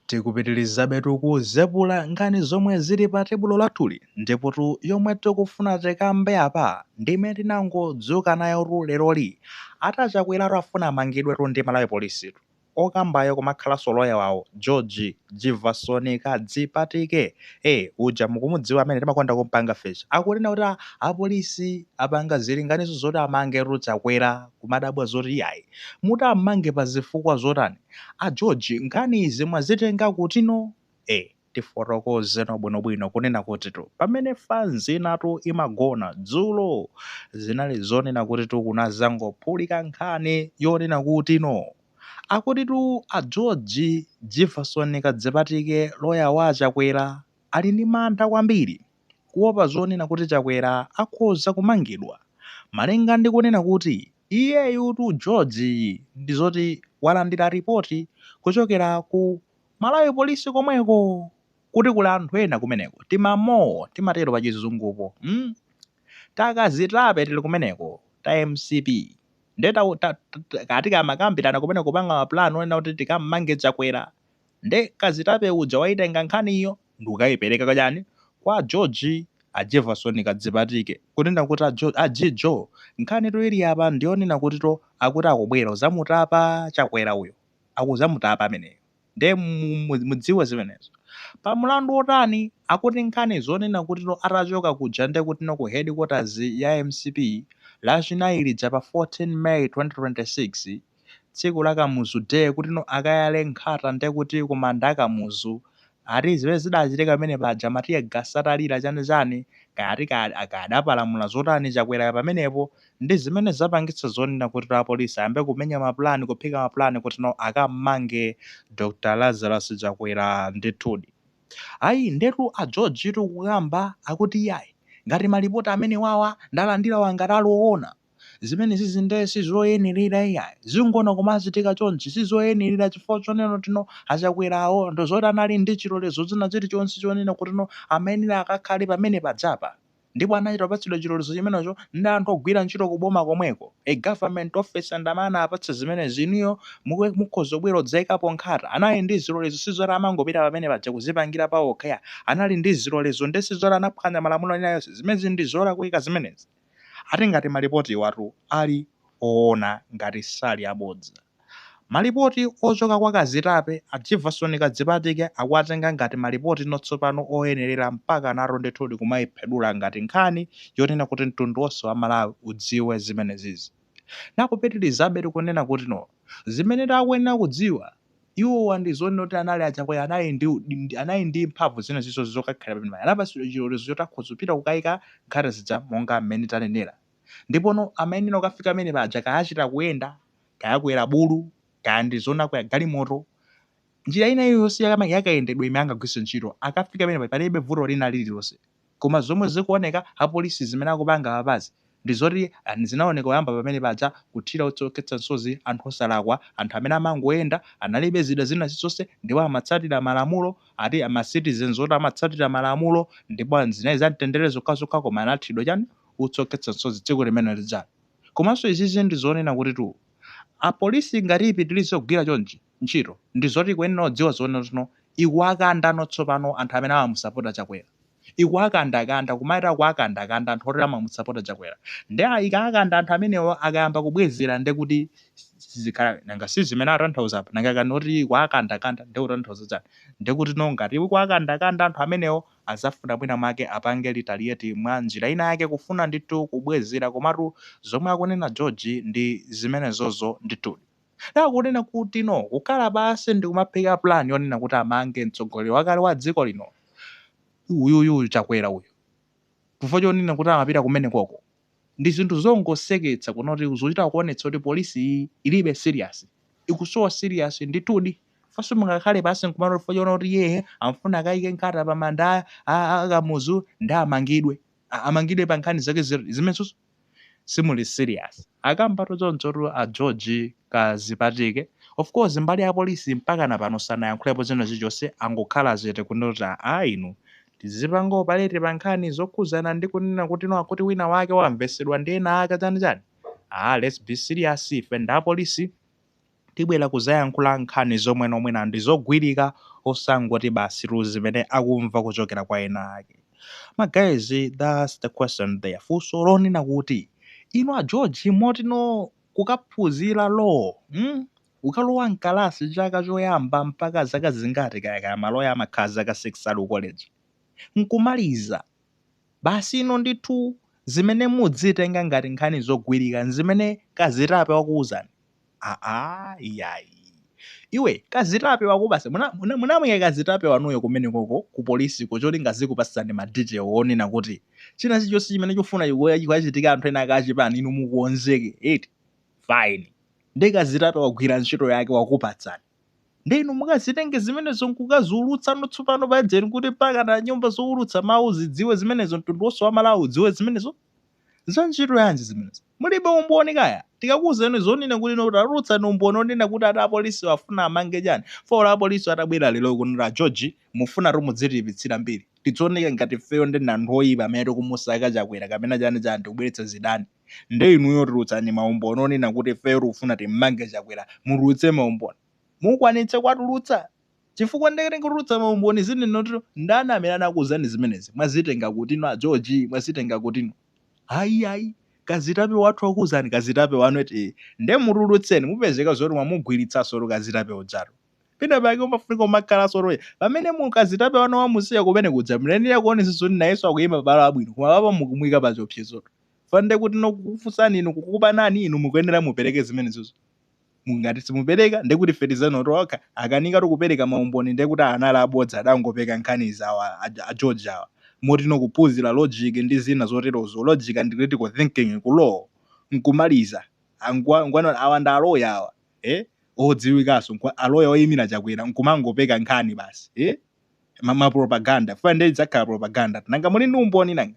tikupitirizabe tikuzepula nkhani zomwe zili pa tebulo lathuli ndipo yomwe tikufuna tikambe apa ndime tinangodzuka nayo leroli atachakwera afuna amangidwetu ndi Malawi Police okambayo kumakhalanso loya wawo George Jefferson Kadzipatike uja mukumudziwa amene timakonda kumpanga fecha akunena kuti apolisi apanga zilinganizo zoti amangetu chakwera kumadabwa zoti yayi muti amange pa zifukwa zotani a George nkhani izi mwazitenga kutino tifotokoze bwinobwino kunena kuti pamene fanzinatu imagona dzulo zinali zonena kuti kunazangophulika nkhani yonena kuti akuti a George Jefferson Kadzipatike loya wa Chakwera ali ndi mantha kwambiri kuopa zonena kuti Chakwera akhoza kumangidwa malinga ndi kunena kuti iyeyu George ndizoti walandira ripoti kuchokera ku Malawi Police komweko kuti kuli anthu ena kumeneko timatero pa chizungupo takazitape tili kumeneko ta MCP ndeta katika makambirana kumeneko kupanga mapulani onena kuti tikammange Chakwera nde kazitape uja waitenga nkhaniyo ndikukayipereka kachani kwa George a Jefferson Kadzipatike kunena kuti a Jijo nkhani ili apa ndionena kuti akuti akubwera uzamutapa Chakwera uyo akuzamutapa ameneyo nde mudziwe zimenezo pa mulandu otani akuti nkhani zonena kuti atachoka kuja nde kuti ku headquarters ya MCP lachinayi lija pa 14 May 2026 tsiku la Kamuzu Day kuti akayale nkhata nde kuti kumanda akamuzu ati zimene zidachitika pamene paja matiye gasatalira chani kati akadapalamula zotani Chakwera pamenepo ndi zimene zapangitsa zonena kuti apolisi ayambe kumenya mapulani kuphika mapulani kuti akammange Dr. Lazarus Chakwera ndithudi ayi ndetu a George kuyamba akuti yayi ngati malipoti amene wawa ndalandira wangati aloona zimene zizinde sizoyenera iyayi zingona kumazitika chonchi sizoyenera chifukwa chonena Achakwerawo ndozoti anali ndi chilolezo zina chilichonse chonena kuti amene akakhale pamene padzapa ndipo anachita patsidwa chilolezo chimenecho ndi anthu ogwira ntchito kuboma komweko a government officer ndamana apatsa zimene ziniyo mukhoza bwera odzayikapo nkhata anali ndi zilolezo sizoti amangopita pamene paja kuzipangira pawo kaya anali ndi zilolezo ndi sizoti anaphwanya malamulo ena zimene ndi zola kuyika zimenezi ati ngati malipoti watu ali oona ngati sali abodza malipoti ochoka kwa kazitape a Jefferson Kadzipatike akuatenga ngati malipoti notsopano oyenerera mpaka nato ndithudi kumayiphedula ngati nkhani yonena kuti mtundu wonse wa Malawi udziwe zimenezizi nakupitirizabe tikunena kuti zimene takuyenera kudziwa iwowa ndi zonena kuti anali Achakwera anali ndi mphamvu zina ziso zokakhala pamene anapatsidwa chilolezo choti akhoza kupita kukayika nkhata zija monga mmene tanenera ndipo amene ukafika amene paja kayachita kuyenda kayakwera bulu kaya ndi zona kwa galimoto njira ina iliyonse yakayendedwa imene angagwiritse ntchito akafika pamene palibe vuto lina lililonse koma zomwe zikuoneka apolisi zimene akupanga apazi ndi zoti zinaoneka kuyamba pamene paja kuthira otsoketsa misozi anthu osalakwa anthu amene amangoyenda analibe zida zina zilizonse ndipo amatsatira malamulo ati ama-citizens oti amatsatira malamulo ndipo zinayi zamtendere zokhazokha koma anathidwa chani otsoketsa misozi tsiku limene lijalo komanso izizi ndi zonena kuti apolisi ngati ipitirize kugwira chonchi ntchito ndi zoti kuyenera kudziwa zonena ikuakanda notsopano anthu amene amamusapota Chakwera ikuakandakanda kumaita kuakandakanda anthu oti amamusapota Chakwera ndi ikaakanda anthu amenewo akayamba kubwezera ndi kuti sizikhala nanga si zimene atanthauza apa nanga kanoti kuakandakanda ndi kutanthauza chani ndi kuti ngati kuakandakanda anthu amenewo azafuna mwina make apange retaliate mwa njira ina yake kufuna ndithu kubwezera komatu zomwe akunena George ndi zimenezozo ndithu kunena kuti kukhala basi ndi kumaphika plan yonena kuti amange mtsogoleri wakale wa dziko lino uyuyu Chakwera uyu chifukwa chonena kuti amapita kumenekoko ndi zinthu zongoseketsa kunoti zochita kuonetsa kuti polisi ilibe serious ikusowa serious ndithudi faso mungakhale basi nkumano chifukwa chona kuti yeye amfuna akayike nkhata pa manda akamuzu ndi amangidwe pa nkhani zake zimenso simuli serious akampato choncho a George Kadzipatike of course mbali ya polisi mpaka na pano sanayankhulepo zina zichonse angokhala zete kunoti inu tizipango palete pa nkhani zokhuzana ndi kunena kuti akuti wina wake wamvesedwa ndi ena ake chani let's be serious ife nda polisi tibwera kuzayankhula nkhani zomwe nomwena ndizogwirika osangoti basi zimene akumva kuchokera kwa ena ake. Magayizi, that's the question there. Funso lonena kuti inu a George motino kukaphunzira law, ukalowa mkalasi chaka choyamba mpaka zaka zingati kaya maloya amakhala zaka 6 ali ku college, nkumaliza basi ino ndithu zimene mudzitenga ngati nkhani zogwirika nzimene kazitape wakuwuzani. Iyayi iwe kazitape wakubasa munamwike kazitape wanuyo kumene koko ku polisi kuchoti ngazikupasani ma detail onena kuti china chilichonse chimene chofuna chikuchitika anthu ena akachipani inu mukuonzeke fine. Ndi kazitape wagwira ntchito yake wakupatsani, ndi inu mukazitenge zimenezo nkukazulutsa notsopano padzeni kuti paka na nyumba zowulutsa mawu zidziwe zimenezo, mtundu wonse wa malawi udziwe zimenezo. Za ntchito yanji zimenezo? Mulibe umboni kaya? Tikakuwuzeni zonena kuti notarutsa umboni onena kuti ati apolisi wafuna amange chani fola apolisi atabwera lero kunena George mufuna mudzitipitsira mbiri tidzioneke ngati feyo ndi anthu oyipa amene tikumusaka chakwera kapena chani kubweretsa zidani. Ndi inuyo tirutsani maumboni onena kuti feyo tikufuna timmange chakwera, murutse maumboni mukwanitse kwatulutsa, chifukwa ndekete kutulutsa maumboni zinenotiro ndani amene anakuwuzani zimenezi mwazitenga kuti ino a George mwazitenga kuti ino ayi kazitape wathu wakuwuzani kazitape wanu eti nde mutulutseni mupezeka zoti mwamugwiritsa soro kazitape udzaro pina pake umafunika umakhala soro pamene mukazitape wanu wamusiya kumene kudza mlenera kuonesa zoti nayeso akuyima palo abwino koma papa mukumwika pa chiopsezo fande kuti nokufunsani inu kukupa nani inu mukuyenera mupereke zimenezozo. Mungati simupereka ndekuti ferizano roka akanika kupereka maumboni ndekuti anali abodza adangopeka nkhani zawo a George awa moti nokuphunzira logic ndi zina zoterozo. Logic and critical thinking ku law nkumaliza ngwana awanda aloya awa odziwikaso aloya oyimira chakwera nkumangopeka nkhani basi mama propaganda fande dzakhala propaganda nanga muli ndi umboni nanga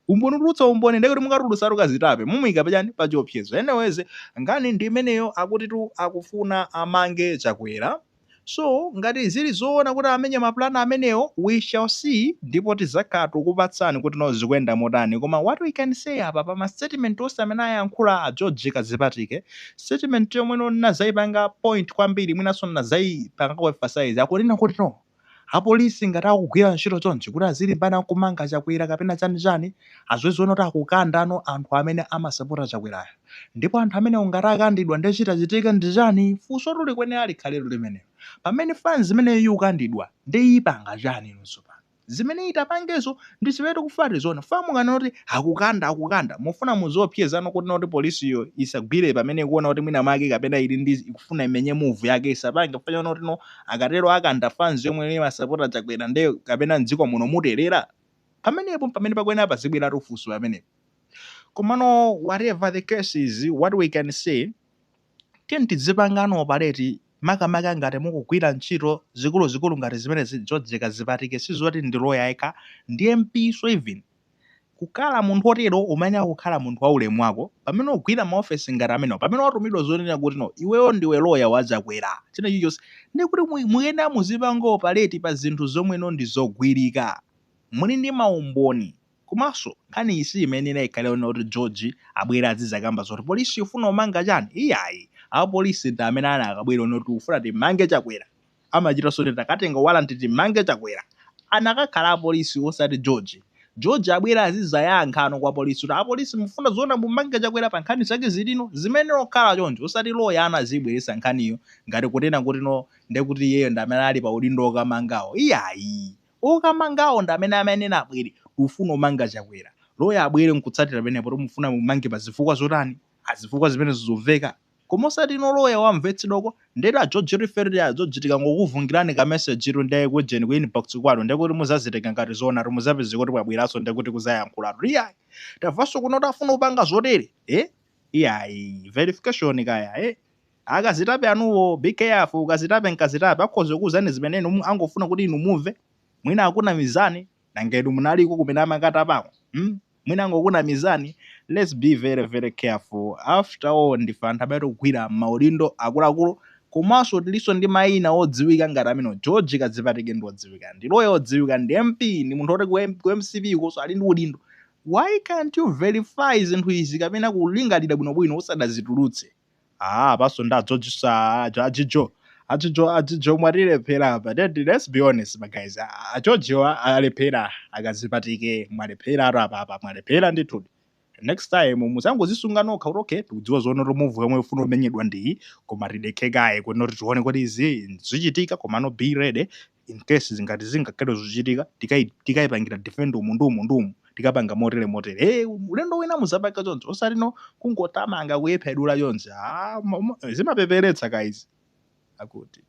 umboni utulutsa umboni ndekuti mukatulutsa kazitape mumuyika pachani pa chiopsezo. Anyways ngani ndi imeneyo akuti akufuna amange chakwera. So ngati zili zoona kuti amenye maplani ameneyo we shall see, ndipo tizakhala tikupatsani kuti no zikuyenda motani. Koma what we can say apa pa ma statement onse amene ayankhula a George Kazipatike, statement yomwe nazayipanga point kwambiri mwinaso nazayipanga ku emphasize akunena kuti no apolisi ngati akugwira ntchito chonchi kuti azili mpana kumanga chakwera kapena chani azweziona kuti akukanda anthu amene amasapota chakwerayo, ndipo anthu amene ngati akandidwa ndi chitika ndi chani funso tuli kwene ali khalero limeneyo. Pamene fans zimene yukandidwa ndi ipanga chani inonso pano zimene itapangezo ndi zimene tikufati zona famu kana kuti akukanda mufuna muziopsezano kuti noti polisiyo isagwire pamene kuona kuti mwina make kapena ili ndi ikufuna imenye move yake isapange kufanya kuti no akatero akanda fans yomwe masapota chakwera ndi kapena mdziko muno muterera pamenepo pamene pakwena pazibwera rufuso pamenepo. Komano whatever the case is, what we can say tizipangano operate makamaka ngati mukugwira ntchito zikuluzikulu ngati zimene George Kazipatike sizoti ndi lawyer yekha ndi MP so even kukhala munthu otero umene akukhala munthu waulemu wako pamene ugwira maofesi ngati amenewo pamene watumidwa zonena kuti no iweyo ndiwe lawyer wachakwera china chilichonse ndi kuti muyenda muzipanga operate pa zinthu zomweno ndi zogwirika muli ndi maumboni. Komanso nkhani isi imene inayikhale kuti George abwera azizakamba zoti polisi ufuna umanga chani iyayi apolisi ndi amene ana akabwera noti ufuna timange chakwera amachita soti takatenga walanti timange chakwera anakakhala apolisi osati George abwera azizayankha kwa polisi kuti apolisi mufuna zona mumange chakwera pa nkhani zake zilino zimene okhala choncho osati lawyer anazibweresa nkhaniyo ngati kutena kuti no ndekuti iyeyo ndi amene ali pa udindo okamangawo iyayi okamangawo ndi amene abwere ufuna umanga chakwera lawyer abwere nkutsatira pamenepo kuti mufuna mumange pa zifukwa zotani azifukwa zimene zizomveka koma osati no lawyer wamvetsedoko ndeti a George referred ya George tikangokuvungirani ka message iro ndiye kujeni ku inbox kwalo ndekuti muzazitenga ngati zona rumuzapeze kuti pabweraso ndekuti kuzayankhula iyayi tavanso kunoti afuna upanga zotere iyayi verification kaya akazitape anuwo be careful kazitape nkazitape akhoza kuwuzani zimene angofuna kuti inu muve mwina akuna mizani nangedu munaliko kumene amakata pako mwina angokuna mizani. Let's be very very careful. After all ndife anthu amene tikugwira maudindo akuluakulu komanso tilinso ndi mayina odziwika ngati amene George Kazipatike ndi odziwika ndi lawyer odziwika ndi MP ndi munthu oti ku MCP koso ali ndi udindo. Why can't you verify zinthu izi kapena kulingalira bwinobwino usadazitulutse apaso ndadzojisa ajijo mwatilephera apa. Let's be honest guys, ajojiwa alephera akazipatike mwalephera apa mwalephera ndithu. Next time musangozisunga nokha kuti okay tikudziwa zoona kuti move yomwe ufuna umenyedwa ndiyi koma tidekhe kuti tione kuti izi zichitika koma no be ready in case zingati zingakhale zochitika tikayipangira defend umu tikapanga motere ulendo wina muzapaka choncho osati no kungotamanga kuyephedula choncho zimapeperetsa guys akuti